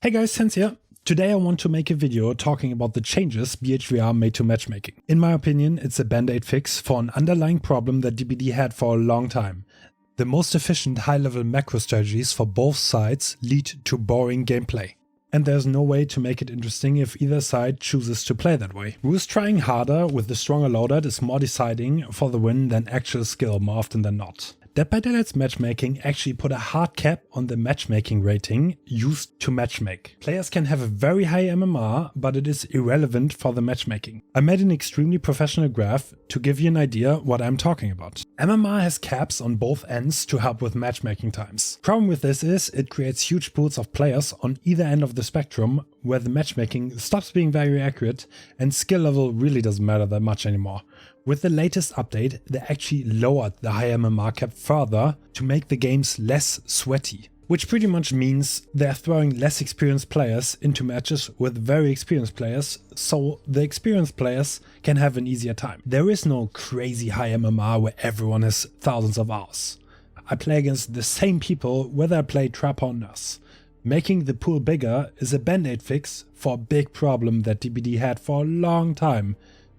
Hey guys, Sense here. Today I want to make a video talking about the changes BHVR made to matchmaking. In my opinion, it's a band-aid fix for an underlying problem that DBD had for a long time. The most efficient high-level macro strategies for both sides lead to boring gameplay. And there's no way to make it interesting if either side chooses to play that way. Who's trying harder with the stronger loadout is more deciding for the win than actual skill more often than not. Dead by Daylight's matchmaking actually put a hard cap on the matchmaking rating used to matchmake. Players can have a very high MMR, but it is irrelevant for the matchmaking. I made an extremely professional graph to give you an idea what I'm talking about. MMR has caps on both ends to help with matchmaking times. Problem with this is it creates huge pools of players on either end of the spectrum where the matchmaking stops being very accurate and skill level really doesn't matter that much anymore. With the latest update, they actually lowered the high MMR cap further to make the games less sweaty. Which pretty much means they're throwing less experienced players into matches with very experienced players, so the experienced players can have an easier time. There is no crazy high MMR where everyone has thousands of hours. I play against the same people whether I play Trap or Nurse. Making the pool bigger is a band-aid fix for a big problem that DBD had for a long time.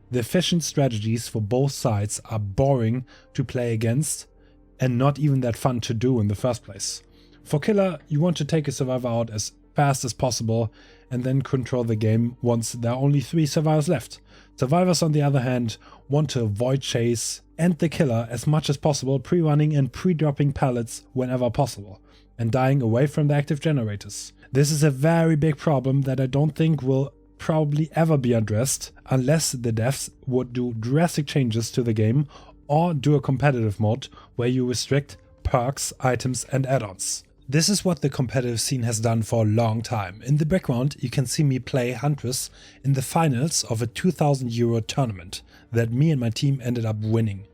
The efficient strategies for both sides are boring to play against and not even that fun to do in the first place. For Killer, you want to take a survivor out as fast as possible and then control the game once there are only 3 survivors left. Survivors, on the other hand, want to avoid chase and the killer as much as possible, pre-running and pre-dropping pallets whenever possible, and dying away from the active generators. This is a very big problem that I don't think will probably ever be addressed unless the devs would do drastic changes to the game or do a competitive mode where you restrict perks, items and add-ons. This is what the competitive scene has done for a long time. In the background you can see me play Huntress in the finals of a €2,000 tournament that me and my team ended up winning.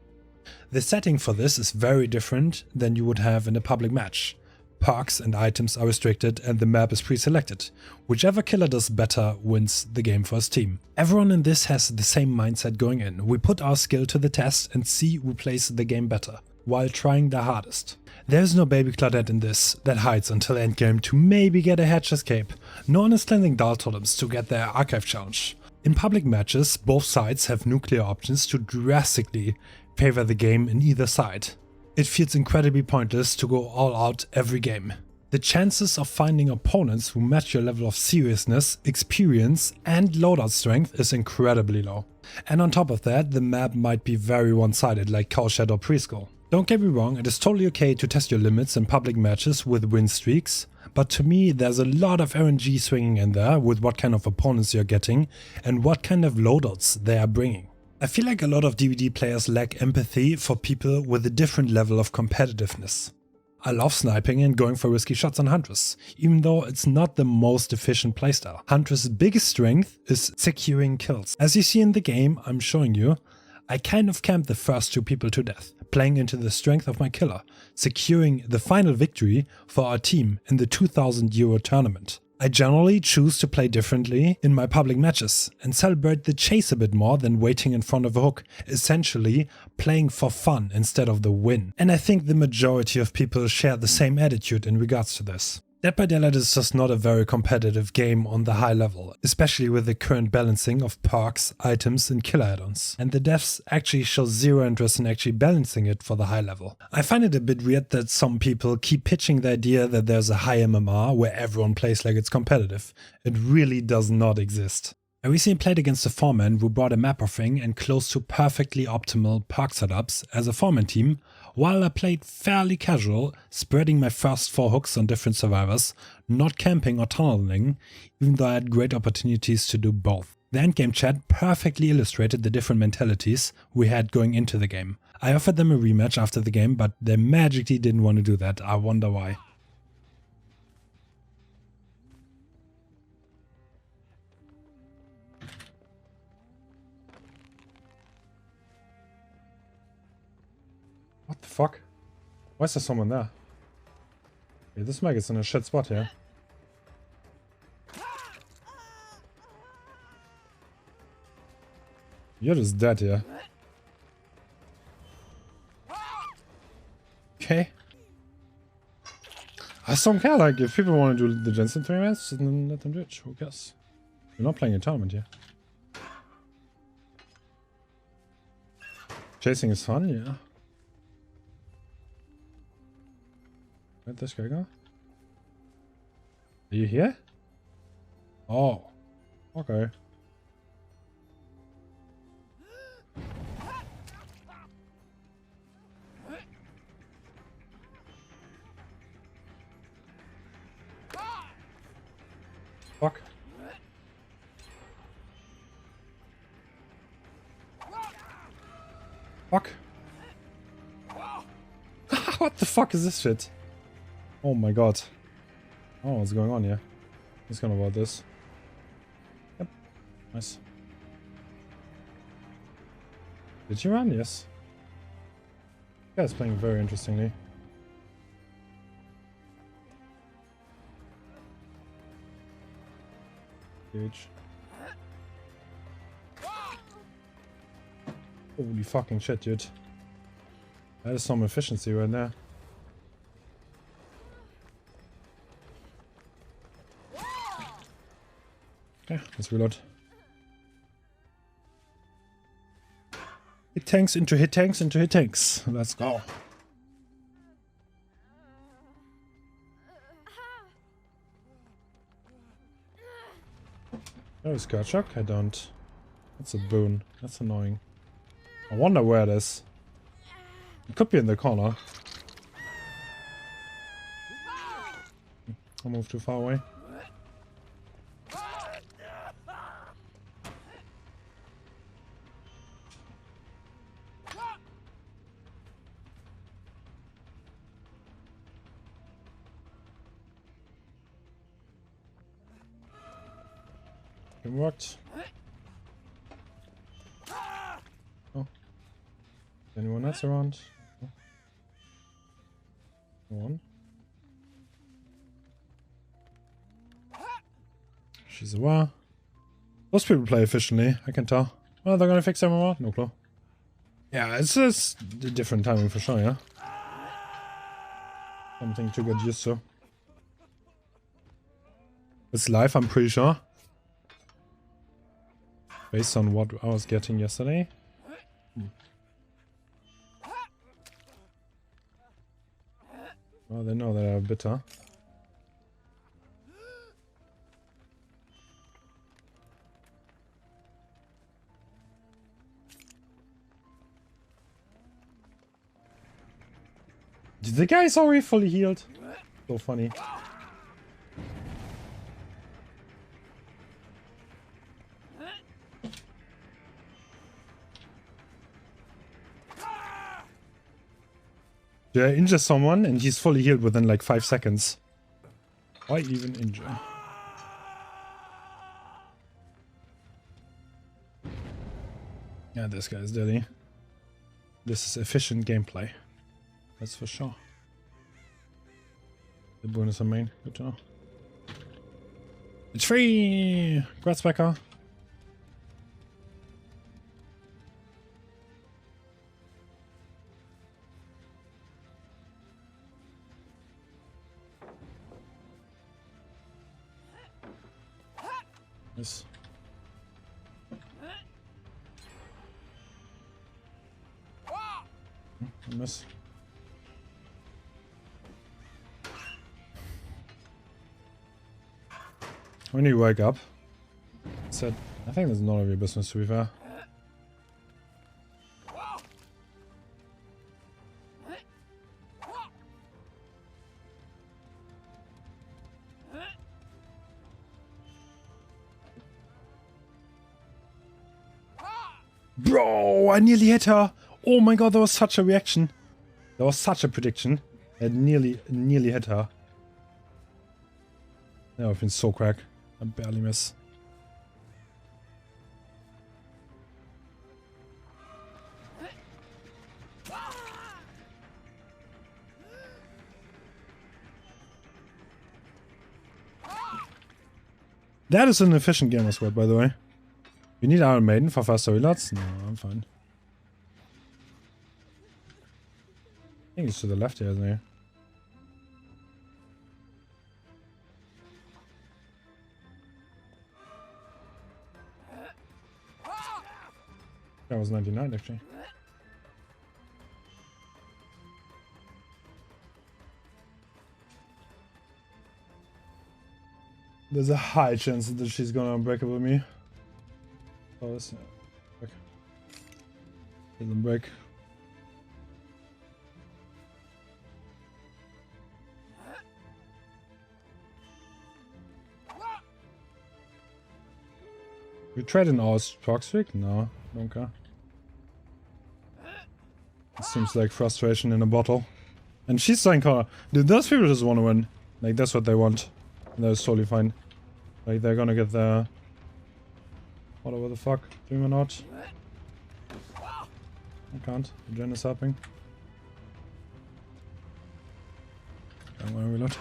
The setting for this is very different than you would have in a public match. Perks and items are restricted and the map is pre-selected. Whichever killer does better wins the game for his team. Everyone in this has the same mindset going in. We put our skill to the test and see who plays the game better, while trying their hardest. There's no baby Claudette in this that hides until endgame to maybe get a hedge escape. No one is cleansing Dahl totems to get their archive challenge. In public matches, both sides have nuclear options to drastically favor the game in either side. It feels incredibly pointless to go all out every game. The chances of finding opponents who match your level of seriousness, experience and loadout strength is incredibly low. And on top of that, the map might be very one-sided like Cowshed or Preschool. Don't get me wrong, it is totally okay to test your limits in public matches with win streaks, but to me there's a lot of RNG swinging in there with what kind of opponents you're getting and what kind of loadouts they are bringing. I feel like a lot of DBD players lack empathy for people with a different level of competitiveness. I love sniping and going for risky shots on Huntress, even though it's not the most efficient playstyle. Huntress' biggest strength is securing kills. As you see in the game I'm showing you, I kind of camped the first 2 people to death, playing into the strength of my killer, securing the final victory for our team in the €2,000 tournament. I generally choose to play differently in my public matches and celebrate the chase a bit more than waiting in front of a hook, essentially playing for fun instead of the win. And I think the majority of people share the same attitude in regards to this. Dead by Daylight is just not a very competitive game on the high level, especially with the current balancing of perks, items and killer add-ons. And the devs actually show zero interest in actually balancing it for the high level. I find it a bit weird that some people keep pitching the idea that there's a high MMR where everyone plays like it's competitive. It really does not exist. I recently played against a 4-man who brought a map offering and close to perfectly optimal perk setups as a 4-man team, while I played fairly casual, spreading my first 4 hooks on different survivors, not camping or tunneling, even though I had great opportunities to do both. The endgame chat perfectly illustrated the different mentalities we had going into the game. I offered them a rematch after the game, but they magically didn't want to do that. I wonder why. What the fuck? Why is there someone there? Yeah, this mag is in a shit spot here. You're just dead here. Okay. just don't care. Like, if people want to do the gens in 3 minutes, then let them do it. Who cares? We're not playing a tournament here. Chasing is fun, yeah. Where'd this guy go? Are you here? Oh. Okay. Fuck. Fuck. What the fuck is this shit? Oh my god. Oh, what's going on here? What's going on about this? Yep. Nice. Did you run? Yes. This guy's playing very interestingly. Huge. Holy fucking shit, dude. That is some efficiency right there. Okay, let's reload. Hit tanks into hit tanks into hit tanks. Let's go. Oh, Scout Shock? I don't. That's a boon. That's annoying. I wonder where it is. It could be in the corner. I'll move too far away. It worked. Oh. Anyone else around? Oh. No one. She's aware. Most people play efficiently, I can tell. Well, they're gonna fix MMR? No clue. Yeah, it's just a different timing for sure, yeah? Something to get used to. It's live, I'm pretty sure. Based on what I was getting yesterday. Well, they know they're bitter. The guy's already fully healed. So funny. Did I injure someone and he's fully healed within like 5 seconds? Why even injure? Yeah, this guy is dirty. This is efficient gameplay. That's for sure. The bonus on main. Good to know. It's free! Congrats, Becca. Nice. I miss. When you wake up, said, I think that's none of your business, to be fair. Bro, I nearly hit her. Oh my god, that was such a reaction. That was such a prediction. I nearly hit her. Yeah, I've been so crack. I barely miss. That is an efficient gamer squad, by the way. You need Iron Maiden for faster reloads? No, I'm fine. I think it's to the left here, isn't it? That was 99 actually. There's a high chance that she's gonna unbreakable me. Oh, this. Okay. Doesn't break. We tried an Aus toxic? No, don't care. It seems like frustration in a bottle. And she's saying kinda, dude, those people just wanna win. Like, that's what they want. And that's totally fine. Like, they're gonna get their... whatever the fuck. Dream or not. I can't. Jen is helping. Don't wanna reload.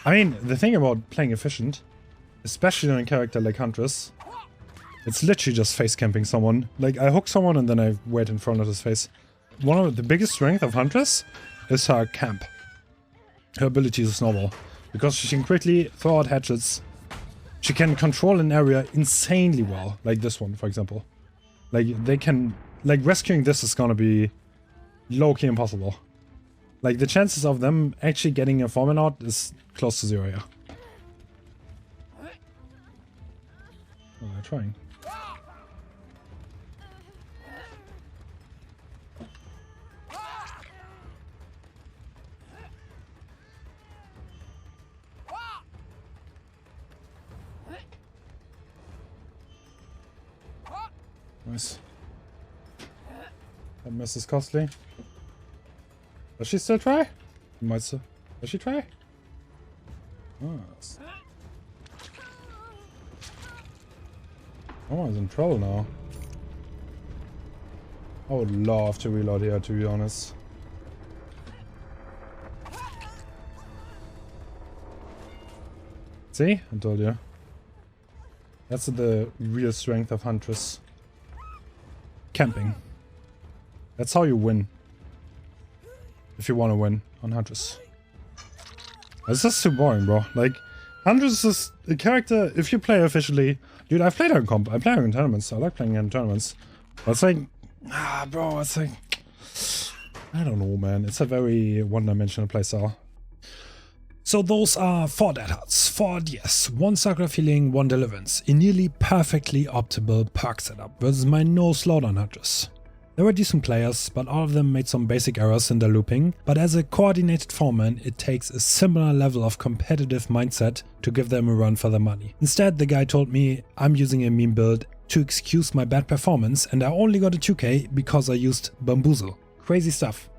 I mean, the thing about playing efficient, especially on a character like Huntress, it's literally just face camping someone. Like, I hook someone and then I wait in front of his face. One of the biggest strengths of Huntress is her camp. Her ability to snowball. Because she can quickly throw out hatchets. She can control an area insanely well. Like this one, for example. Like, they can... like, rescuing this is gonna be low-key impossible. Like, the chances of them actually getting a foreman out is close to 0, yeah. Oh, they're trying. Nice. That miss is costly. Does she still try? Might still. Does she try? Oh, someone's in trouble now. I would love to reload here, to be honest. See? I told you. That's the real strength of Huntress. Camping. That's how you win. If you want to win on Huntress. It's just too boring, bro. Like, Huntress is a character, if you play officially... Dude, I've played her in comp. I play her in tournaments. I like playing her in tournaments. But it's like... bro, it's like... I don't know, man. It's a very one-dimensional playstyle. So those are 4 dead hearts, 4 DS, 1 circular healing, 1 deliverance, a nearly perfectly optimal perk setup versus my no slowdown Huntress. They were decent players, but all of them made some basic errors in their looping, but as a coordinated foreman it takes a similar level of competitive mindset to give them a run for their money. Instead, the guy told me I'm using a meme build to excuse my bad performance and I only got a 2k because I used Bamboozle. Crazy stuff.